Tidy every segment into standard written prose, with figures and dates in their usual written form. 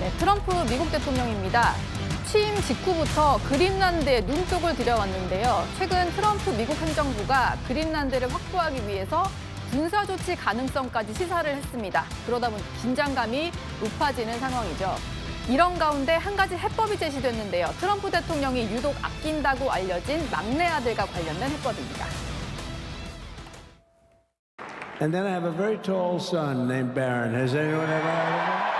네, 트럼프 미국 대통령입니다. 취임 직후부터 그린란드에 눈독을 들여왔는데요. 최근 트럼프 미국 행정부가 그린란드를 확보하기 위해서 군사조치 가능성까지 시사를 했습니다. 그러다 보니 긴장감이 높아지는 상황이죠. 이런 가운데 한 가지 해법이 제시됐는데요. 트럼프 대통령이 유독 아낀다고 알려진 막내 아들과 관련된 해법입니다. And then I have a very tall son named Barron. Has anyone ever heard of him?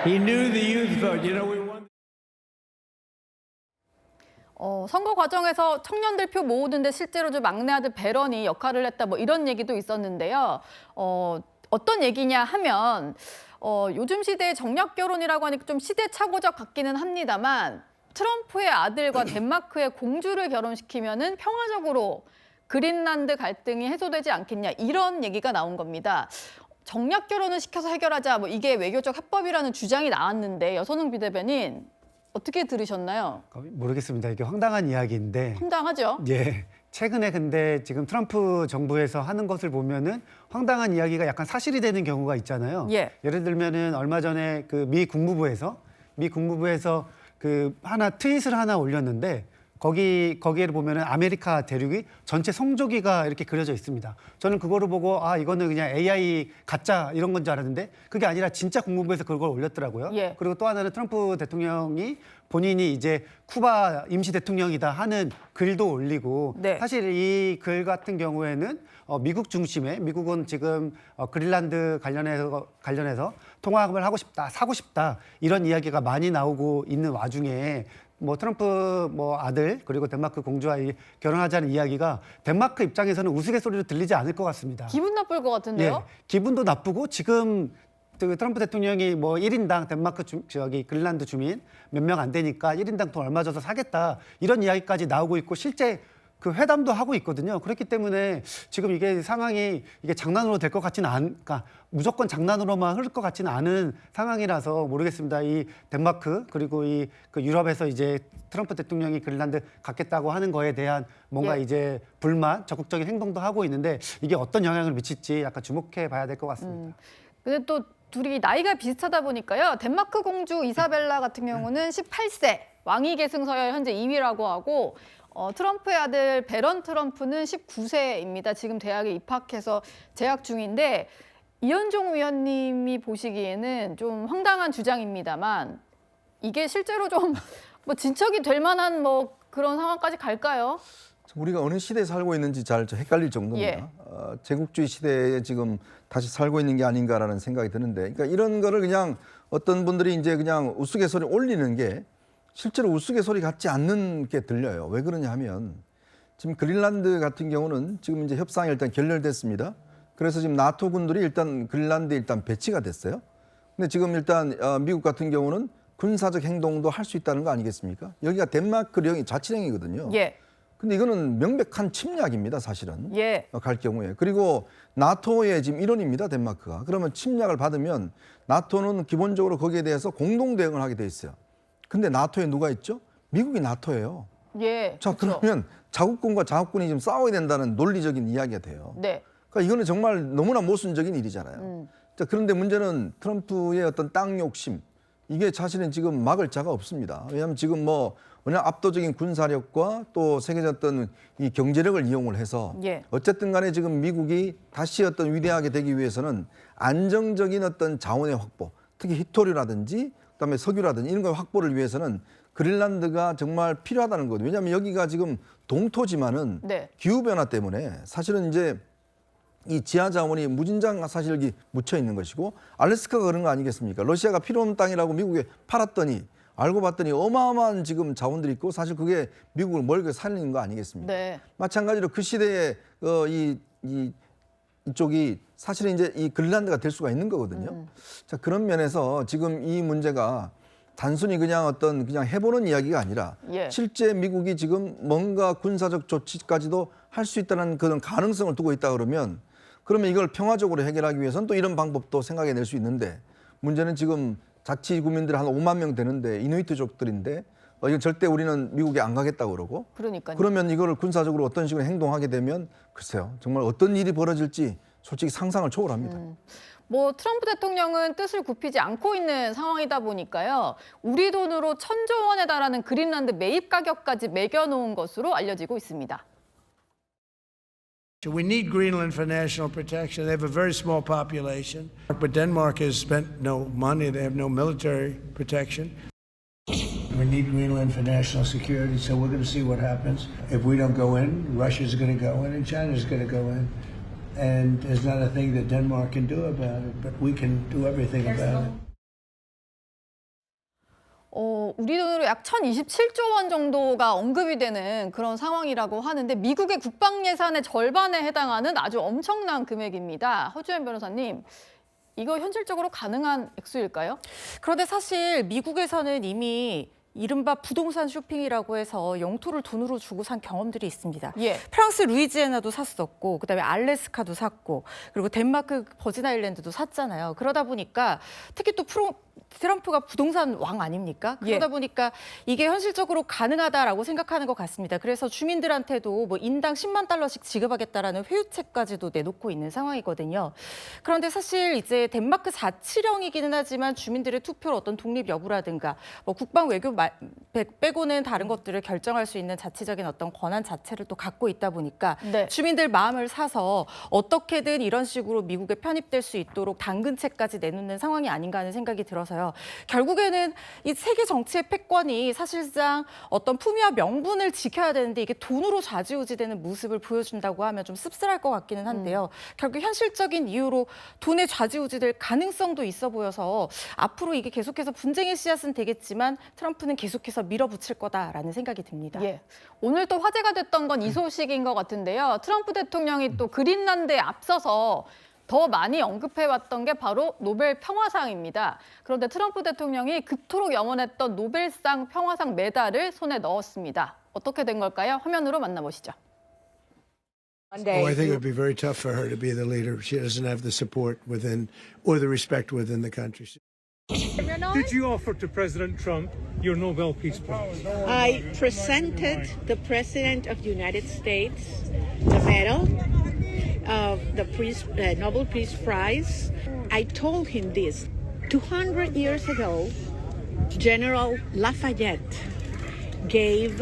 He knew the youth vote. You know, we won. 선거 과정에서 청년들 표 모으는데 실제로 좀 막내 아들 배런이 역할을 했다 뭐 이런 얘기도 있었는데요. 어떤 얘기냐 하면 요즘 시대의 정략 결혼이라고 하니까 좀 시대착오적 같기는 합니다만 트럼프의 아들과 덴마크의 공주를 결혼시키면은 평화적으로 그린란드 갈등이 해소되지 않겠냐 이런 얘기가 나온 겁니다. 정략 결혼을 시켜서 해결하자 뭐 이게 외교적 해법이라는 주장이 나왔는데 여선웅 비대변인 어떻게 들으셨나요? 모르겠습니다. 이게 황당한 이야기인데. 황당하죠? 예. 최근에 근데 지금 트럼프 정부에서 하는 것을 보면은 황당한 이야기가 약간 사실이 되는 경우가 있잖아요. 예. 예를 들면은 얼마 전에 그 미 국무부에서 그 트윗을 하나 올렸는데 거기에 보면은 아메리카 대륙이 전체 성조기가 이렇게 그려져 있습니다. 저는 그거를 보고 이거는 그냥 AI 가짜 이런 건 줄 알았는데 그게 아니라 진짜 국무부에서 그걸 올렸더라고요. 예. 그리고 또 하나는 트럼프 대통령이 본인이 이제 쿠바 임시 대통령이다 하는 글도 올리고 네. 사실 이 글 같은 경우에는 미국 중심의 미국은 지금 그린란드 관련해서 통합을 하고 싶다, 사고 싶다 이런 이야기가 많이 나오고 있는 와중에 뭐 트럼프 아들 그리고 덴마크 공주와 결혼하자는 이야기가 덴마크 입장에서는 우스갯소리로 들리지 않을 것 같습니다. 기분 나쁠 것 같은데요? 예, 기분도 나쁘고 지금 그 트럼프 대통령이 1인당 덴마크 그린란드 주민 몇 명 안 되니까 1인당 돈 얼마 줘서 사겠다 이런 이야기까지 나오고 있고 실제 그 회담도 하고 있거든요. 그렇기 때문에 지금 이게 상황이 이게 장난으로 될 것 같지는 그러니까 무조건 장난으로만 흐를 것 같지는 않은 상황이라서 모르겠습니다. 이 덴마크 그리고 그 유럽에서 이제 트럼프 대통령이 그린란드 갖겠다고 하는 거에 대한 뭔가 예. 이제 불만, 적극적인 행동도 하고 있는데 이게 어떤 영향을 미칠지 약간 주목해 봐야 될 것 같습니다. 근데 또 둘이 나이가 비슷하다 보니까요. 덴마크 공주 이사벨라 같은 경우는 18세, 왕위 계승 서열 현재 2위라고 하고 트럼프의 아들 베런 트럼프는 19세입니다. 지금 대학에 입학해서 재학 중인데 이현종 위원님이 보시기에는 좀 황당한 주장입니다만 이게 실제로 좀 진척이 될 만한 그런 상황까지 갈까요? 우리가 어느 시대에 살고 있는지 잘 헷갈릴 정도입니다. 예. 제국주의 시대에 지금 다시 살고 있는 게 아닌가라는 생각이 드는데, 그러니까 이런 거를 그냥 어떤 분들이 이제 그냥 우스갯소리 올리는 게 실제로 우스갯소리 같지 않는 게 들려요. 왜 그러냐 하면 지금 그린란드 같은 경우는 지금 이제 협상이 일단 결렬됐습니다. 그래서 지금 나토 군들이 일단 그린란드에 일단 배치가 됐어요. 근데 지금 일단 미국 같은 경우는 군사적 행동도 할 수 있다는 거 아니겠습니까? 여기가 덴마크령이 자치령이거든요. 예. 근데 이거는 명백한 침략입니다, 사실은. 예. 갈 경우에. 그리고 나토의 지금 일원입니다, 덴마크가. 그러면 침략을 받으면 나토는 기본적으로 거기에 대해서 공동 대응을 하게 돼 있어요. 근데 나토에 누가 있죠? 미국이 나토예요. 예. 자, 그렇죠. 그러면 자국군과 자국군이 지금 싸워야 된다는 논리적인 이야기가 돼요. 네. 그러니까 이거는 정말 너무나 모순적인 일이잖아요. 자, 그런데 문제는 트럼프의 어떤 땅 욕심, 이게 사실은 지금 막을 자가 없습니다. 왜냐하면 지금 그냥 압도적인 군사력과 또 세계적 어떤 이 경제력을 이용을 해서 예. 어쨌든 간에 지금 미국이 다시 어떤 위대하게 되기 위해서는 안정적인 어떤 자원의 확보, 특히 히토류라든지 그다음에 석유라든지 이런 거 확보를 위해서는 그린란드가 정말 필요하다는 거죠. 왜냐하면 여기가 지금 동토지만은 네. 기후 변화 때문에 사실은 이제 이 지하 자원이 무진장 사실 여기 묻혀 있는 것이고 알래스카가 그런 거 아니겠습니까? 러시아가 필요 없는 땅이라고 미국에 팔았더니 알고 봤더니 어마어마한 지금 자원들이 있고 사실 그게 미국을 멀게 살리는 거 아니겠습니까? 네. 마찬가지로 그 시대에 이쪽이 사실은 이제 이 그린란드가 될 수가 있는 거거든요. 자, 그런 면에서 지금 이 문제가 단순히 그냥 해보는 이야기가 아니라 예. 실제 미국이 지금 뭔가 군사적 조치까지도 할 수 있다는 그런 가능성을 두고 있다 그러면 이걸 평화적으로 해결하기 위해서는 또 이런 방법도 생각해 낼 수 있는데 문제는 지금 자치 구민들 한 5만 명 되는데 이누이트족들인데 이건 절대 우리는 미국에 안 가겠다고 그러고 그러니까요. 그러면 이거를 군사적으로 어떤 식으로 행동하게 되면 글쎄요. 정말 어떤 일이 벌어질지 솔직히 상상을 초월합니다. 뭐 트럼프 대통령은 뜻을 굽히지 않고 있는 상황이다 보니까요. 우리 돈으로 1,000조 원에 달하는 그린란드 매입 가격까지 매겨놓은 것으로 알려지고 있습니다. We need Greenland for national protection. They have a very small population, but Denmark has spent no money. They have no military protection. We need Greenland for national security, so we're going to see what happens. If we don't go in, Russia's going to go in and China's going to go in. And there's not a thing that Denmark can do about it, but we can do everything about it. 우리 돈으로 약 1,027조 원 정도가 언급이 되는 그런 상황이라고 하는데 미국의 국방 예산의 절반에 해당하는 아주 엄청난 금액입니다. 허주연 변호사님, 이거 현실적으로 가능한 액수일까요? 그런데 사실 미국에서는 이미 이른바 부동산 쇼핑이라고 해서 영토를 돈으로 주고 산 경험들이 있습니다. 예. 프랑스 루이지애나도 샀었고 그다음에 알래스카도 샀고 그리고 덴마크 버진 아일랜드도 샀잖아요. 그러다 보니까 특히 또 트럼프가 부동산 왕 아닙니까? 그러다 예. 보니까 이게 현실적으로 가능하다라고 생각하는 것 같습니다. 그래서 주민들한테도 뭐 인당 10만 달러씩 지급하겠다라는 회유책까지도 내놓고 있는 상황이거든요. 그런데 사실 이제 덴마크 자치령이기는 하지만 주민들의 투표로 어떤 독립 여부라든가 뭐 국방 외교 빼고는 다른 것들을 결정할 수 있는 자치적인 어떤 권한 자체를 또 갖고 있다 보니까 네. 주민들 마음을 사서 어떻게든 이런 식으로 미국에 편입될 수 있도록 당근책까지 내놓는 상황이 아닌가 하는 생각이 들어서요. 결국에는 이 세계 정치의 패권이 사실상 어떤 품위와 명분을 지켜야 되는데 이게 돈으로 좌지우지되는 모습을 보여준다고 하면 좀 씁쓸할 것 같기는 한데요. 결국 현실적인 이유로 돈에 좌지우지될 가능성도 있어 보여서 앞으로 이게 계속해서 분쟁의 씨앗은 되겠지만 트럼프는 계속해서 밀어붙일 거다라는 생각이 듭니다. 예. 오늘 또 화제가 됐던 건 이 소식인 것 같은데요. 트럼프 대통령이 또 그린란드에 앞서서 더 많이 언급해왔던 게 바로 노벨 평화상입니다. 그런데 트럼프 대통령이 그토록 염원했던 노벨상 평화상 메달을 손에 넣었습니다. 어떻게 된 걸까요? 화면으로 만나보시죠. I think it would be very tough for her to be the leader. She doesn't have the support within or the respect within the country. Did you offer to President Trump your Nobel Peace Prize? I presented the President of the United States the medal of the Nobel Peace Prize. I told him this. 200 years ago, General Lafayette gave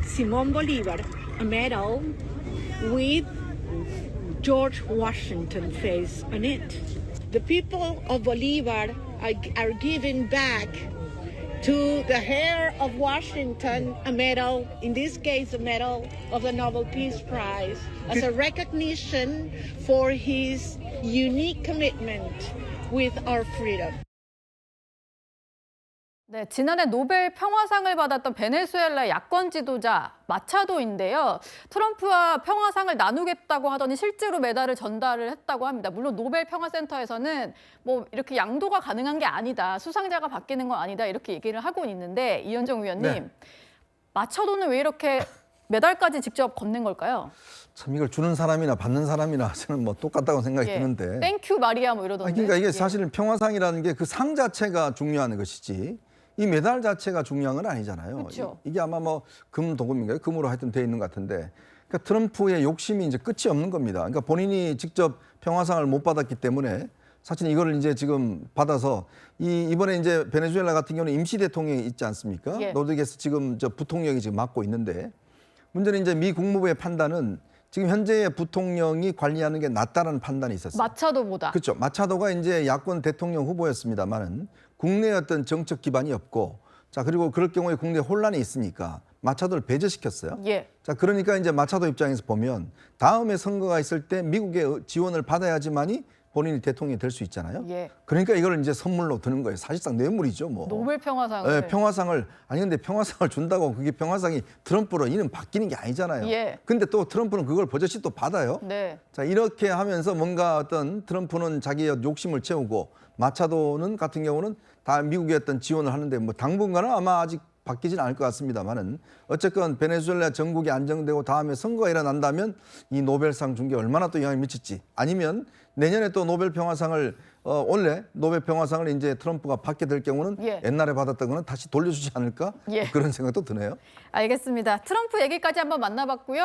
Simón Bolívar a medal with George Washington's face on it. The people of Bolívar are giving back to the heir of Washington a medal, in this case a medal of the Nobel Peace Prize, as a recognition for his unique commitment with our freedom. 네, 지난해 노벨 평화상을 받았던 베네수엘라 야권 지도자 마차도인데요. 트럼프와 평화상을 나누겠다고 하더니 실제로 메달을 전달을 했다고 합니다. 물론 노벨 평화센터에서는 뭐 이렇게 양도가 가능한 게 아니다. 수상자가 바뀌는 건 아니다. 이렇게 얘기를 하고 있는데 이현정 위원님, 네. 마차도는 왜 이렇게 메달까지 직접 건넨 걸까요? 참 이걸 주는 사람이나 받는 사람이나 저는 뭐 똑같다고 생각이 드는데. 땡큐 마리아 뭐 이러던데. 그러니까 이게 사실은 평화상이라는 게 그 상 자체가 중요한 것이지 이 메달 자체가 중요한 건 아니잖아요. 그렇죠. 이게 아마 뭐 금도금인가요? 금으로 하여튼 돼 있는 것 같은데. 그러니까 트럼프의 욕심이 이제 끝이 없는 겁니다. 그러니까 본인이 직접 평화상을 못 받았기 때문에 사실 이거를 이제 지금 받아서 이번에 이제 베네수엘라 같은 경우는 임시 대통령이 있지 않습니까? 예. 로드리게스 지금 저 부통령이 지금 맡고 있는데 문제는 이제 미 국무부의 판단은 지금 현재의 부통령이 관리하는 게 낫다는 판단이 있었어요. 마차도보다. 그렇죠. 마차도가 이제 야권 대통령 후보였습니다만은 국내에 어떤 정책 기반이 없고 자 그리고 그럴 경우에 국내 혼란이 있으니까 마차도를 배제시켰어요. 예. 자 그러니까 이제 마차도 입장에서 보면 다음에 선거가 있을 때 미국의 지원을 받아야지만이 본인이 대통령이 될 수 있잖아요. 예. 그러니까 이걸 이제 선물로 드는 거예요. 사실상 뇌물이죠, 뭐. 노벨 평화상을. 네, 평화상을 아니 근데 평화상을 준다고 그게 평화상이 트럼프로 이름 바뀌는 게 아니잖아요. 예. 근데 또 트럼프는 그걸 버젓이 또 받아요. 네. 자 이렇게 하면서 뭔가 어떤 트럼프는 자기의 욕심을 채우고 마차도는 같은 경우는 다 미국의 어떤 지원을 하는데 뭐 당분간은 아마 아직 바뀌진 않을 것 같습니다만은 어쨌건 베네수엘라 전국이 안정되고 다음에 선거가 일어난다면 이 노벨상 준 게 얼마나 또 영향을 미칠지 아니면 내년에 또 노벨 평화상을 원래 노벨 평화상을 이제 트럼프가 받게 될 경우는 예. 옛날에 받았던 거는 다시 돌려주지 않을까 예. 그런 생각도 드네요. 알겠습니다. 트럼프 얘기까지 한번 만나봤고요.